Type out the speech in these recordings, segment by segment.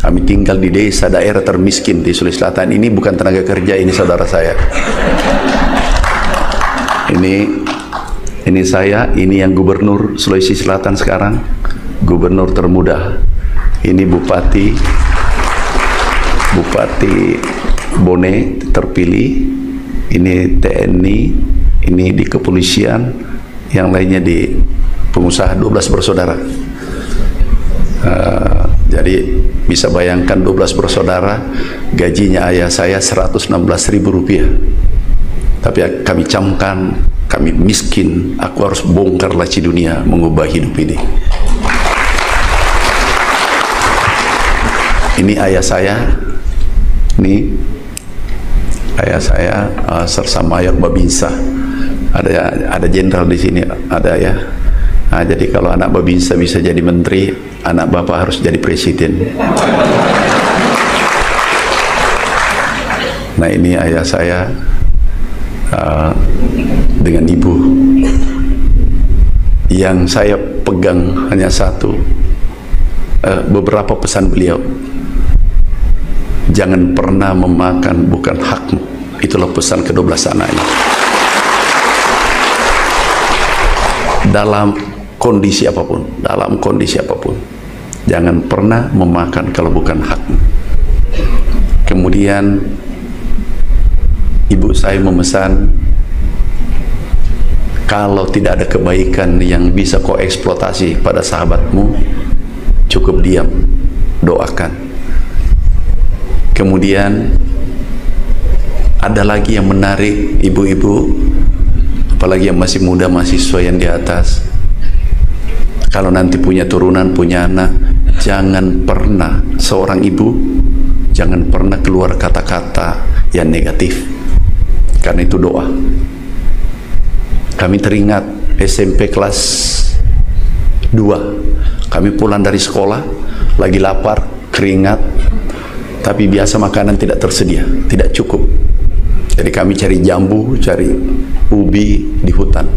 Kami tinggal di desa daerah termiskin di Sulawesi Selatan. Ini bukan tenaga kerja, ini saudara saya. Ini saya, ini yang gubernur Sulawesi Selatan sekarang, gubernur termuda. Ini Bupati Bone terpilih, ini TNI, ini di kepolisian, yang lainnya di pengusaha, 12 bersaudara. Jadi bisa bayangkan 12 bersaudara, gajinya ayah saya 116.000 rupiah. Tapi kami camkan, kami miskin, aku harus bongkar laci dunia, mengubah hidup ini. Ini ayah saya, ini ayah saya, Sersa Mayor Babinsa. Ada jenderal di sini, ada ya. Nah, jadi kalau anak Babinsa bisa jadi menteri, anak bapak harus jadi presiden. Nah, ini ayah saya dengan ibu. Yang saya pegang hanya satu, beberapa pesan beliau. Jangan pernah memakan bukan hakmu. Itulah pesan ke-12 anaknya. Dalam kondisi apapun, jangan pernah memakan kalau bukan hakmu. Kemudian ibu saya memesan, kalau tidak ada kebaikan yang bisa kau eksploitasi pada sahabatmu, cukup diam, doakan. Kemudian ada lagi yang menarik, ibu-ibu, apalagi yang masih muda, mahasiswa yang di atas, kalau nanti punya turunan, punya anak, jangan pernah, seorang ibu jangan pernah keluar kata-kata yang negatif, karena itu doa. Kami teringat SMP kelas 2, kami pulang dari sekolah, lagi lapar, keringat, tapi biasa makanan tidak tersedia, tidak cukup. Jadi kami cari jambu, cari ubi di hutan.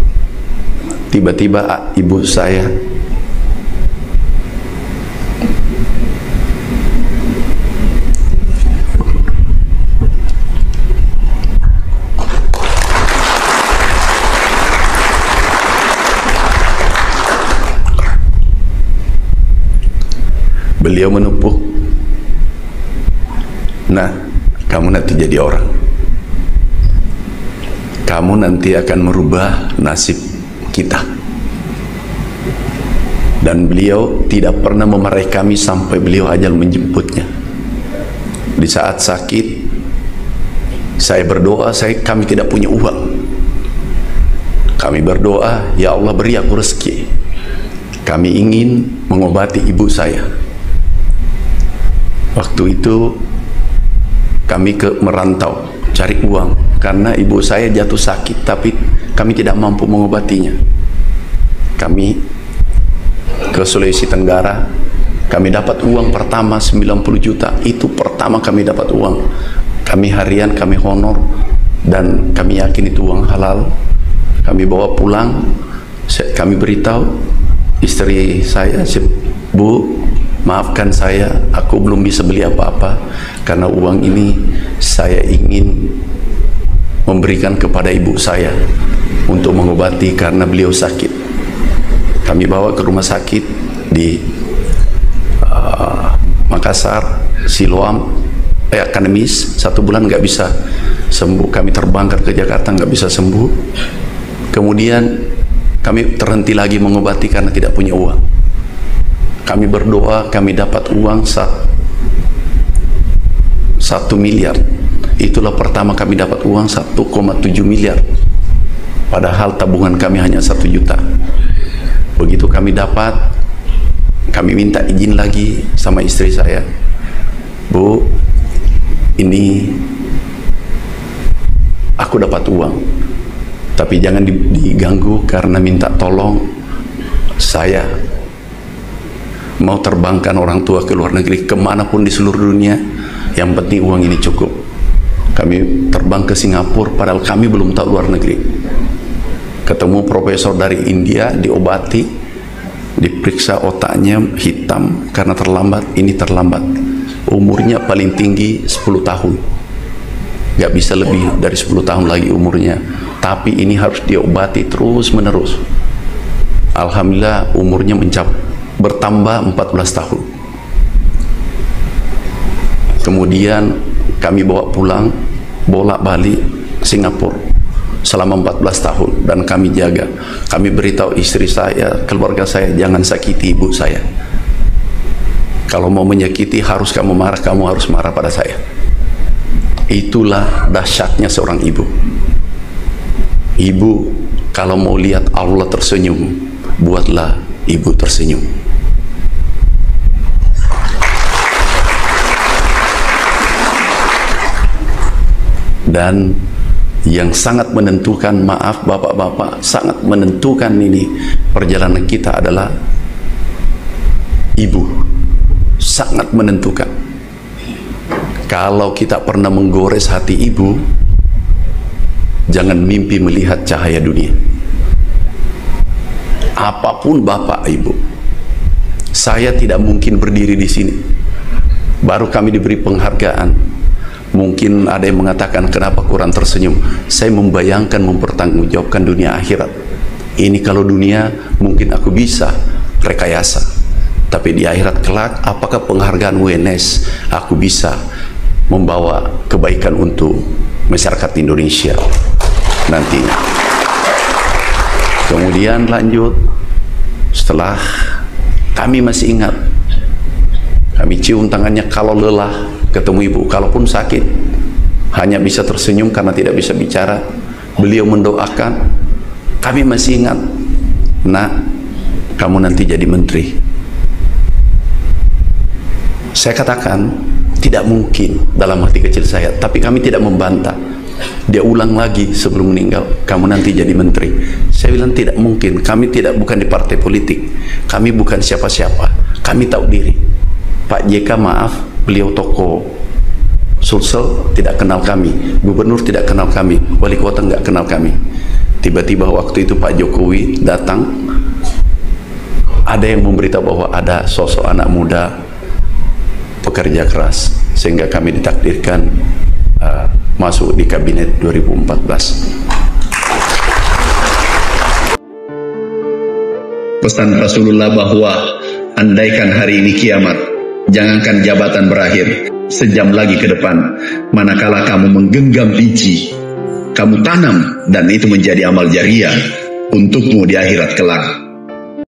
Tiba-tiba ibu saya beliau menepuk, nah, kamu nanti jadi orang, kamu nanti akan merubah nasib kita. Dan beliau tidak pernah memarahi kami sampai beliau ajal menjemputnya. Di saat sakit, saya berdoa, kami tidak punya uang. Kami berdoa, ya Allah beri aku rezeki. Kami ingin mengobati ibu saya. Waktu itu kami merantau cari uang karena ibu saya jatuh sakit, tapi kami tidak mampu mengobatinya. Kami ke Sulawesi Tenggara, kami dapat uang pertama 90 juta. Itu pertama kami dapat uang. Kami harian, kami honor, dan kami yakin itu uang halal. Kami bawa pulang, kami beritahu istri saya, Bu, maafkan saya, aku belum bisa beli apa-apa karena uang ini saya ingin memberikan kepada ibu saya untuk mengobati karena beliau sakit. Kami bawa ke rumah sakit di Makassar, Siloam, Akademis, 1 bulan nggak bisa sembuh. Kami terbangkan ke Jakarta, nggak bisa sembuh. Kemudian kami terhenti lagi mengobati karena tidak punya uang. Kami berdoa, kami dapat uang 1 miliar. Itulah pertama kami dapat uang 1,7 miliar. Padahal tabungan kami hanya 1 juta. Begitu kami dapat, kami minta izin lagi sama istri saya. Bu, ini aku dapat uang, tapi jangan diganggu karena minta tolong, saya mau terbangkan orang tua ke luar negeri, kemanapun di seluruh dunia, yang penting uang ini cukup. Kami terbang ke Singapura, padahal kami belum tahu luar negeri. Ketemu profesor dari India, diobati, diperiksa otaknya hitam karena terlambat, ini terlambat. umurnya paling tinggi 10 tahun, nggak bisa lebih dari 10 tahun lagi umurnya, tapi ini harus diobati terus menerus. Alhamdulillah umurnya bertambah 14 tahun. Kemudian kami bawa pulang bolak-balik Singapura selama 14 tahun, dan kami jaga. Kami beritahu istri saya, keluarga saya, jangan sakiti ibu saya. Kalau mau menyakiti harus kamu marah, kamu harus marah pada saya. Itulah dahsyatnya seorang ibu. Ibu kalau mau lihat Allah tersenyum, buatlah ibu tersenyum. Dan yang sangat menentukan, maaf bapak-bapak, sangat menentukan ini perjalanan kita adalah ibu. Sangat menentukan. Kalau kita pernah menggores hati ibu, jangan mimpi melihat cahaya dunia. Apapun bapak ibu, saya tidak mungkin berdiri di sini. Baru kami diberi penghargaan. Mungkin ada yang mengatakan kenapa kurang tersenyum. Saya membayangkan mempertanggungjawabkan dunia akhirat. Ini kalau dunia mungkin aku bisa rekayasa, tapi di akhirat kelak, apakah penghargaan UNS aku bisa membawa kebaikan untuk masyarakat Indonesia nantinya. Kemudian lanjut, setelah kami masih ingat, kami cium tangannya kalau lelah ketemu ibu, kalaupun sakit hanya bisa tersenyum karena tidak bisa bicara. Beliau mendoakan, kami masih ingat, nak, kamu nanti jadi menteri. Saya katakan tidak mungkin dalam hati kecil saya, tapi kami tidak membantah. Dia ulang lagi sebelum meninggal, kamu nanti jadi menteri. Saya bilang tidak mungkin, kami bukan di partai politik, kami bukan siapa-siapa, kami tahu diri. Pak JK maaf, beliau tokoh Sulsel, tidak kenal kami, gubernur tidak kenal kami, wali kota nggak kenal kami. Tiba-tiba waktu itu Pak Jokowi datang, ada yang memberitahu bahwa ada sosok anak muda pekerja keras, sehingga kami ditakdirkan masuk di kabinet 2014. Pesan Rasulullah bahwa andaikan hari ini kiamat, jangankan jabatan berakhir, sejam lagi ke depan, manakala kamu menggenggam biji, kamu tanam, dan itu menjadi amal jariah untukmu di akhirat kelak.